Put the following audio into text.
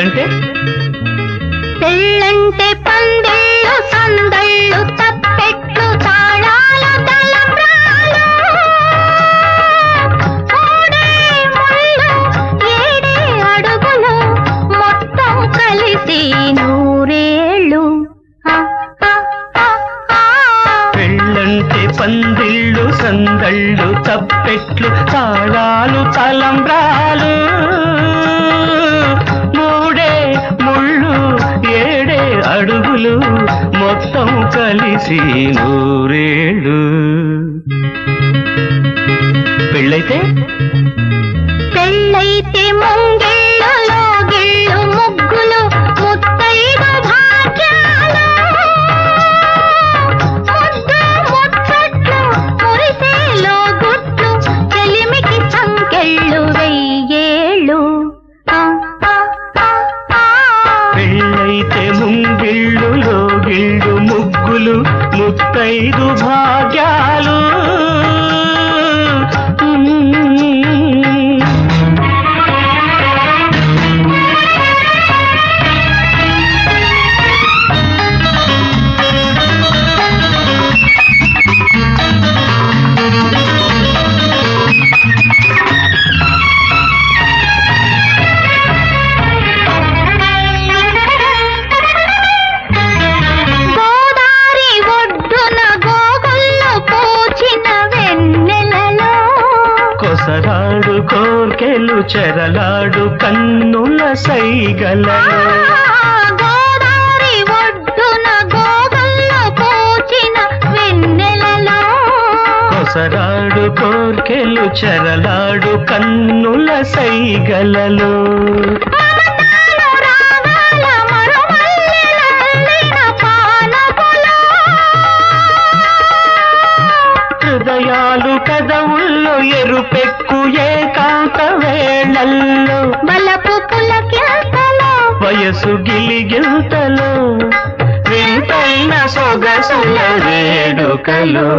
పెళ్ళంటే పెళ్ళంటే పందిళ్ళు సందళ్ళు తప్పెట్లు తాళాలు తలంబ్రాలు మూడే ముళ్ళు ఏడే అడుగులు మొత్తం కలిసి నూరేళ్ళు. పెళ్ళంటే పందిళ్ళు సందళ్ళు తప్పెట్లు తాళాలు తలంబ్రాలు మూడే ముళ్ళు ఏడే అడుగులు మొత్తం కలిసి నూరేళ్ళు. పెళ్ళైతే పెళ్ళైతే ముంగిళ్ళు లోగిళ్ళు ముగ్గులు ముత్తైదు భాగ్యాలు ముద్దు ముచ్చట్లు మురిసే లోగుట్లు చెలిమికి సంకెళ్ళు వెయ్యేళ్ళు. పెళ్ళైతే ముంగిళ్ళు లోగిళ్ళు ముగ్గులు ముత్తైదు భాగ్యాలు. గోదారి ఒడ్డున గోగుల్లో పూచిన వెన్నెలలో కొసరాడు కోర్కెలు చెరలాడు కన్నుల సైగలలో గోదారి ఒడ్డున గోగుల్లో పూచిన వెన్నెలలో కొసరాడు కోర్కెలు చెరలాడు కన్నుల సైగలలో మమతాలు రాగాల మరుమల్లెలల్లిన పానపులో హృదయాలు కదవుల్లో ఎరుపెక్కు ఏకాంత వేళల్లో బలపు పులకింతలో వయసు గిలిగిల్తలో వింతైన సొగసుల వేడుకలో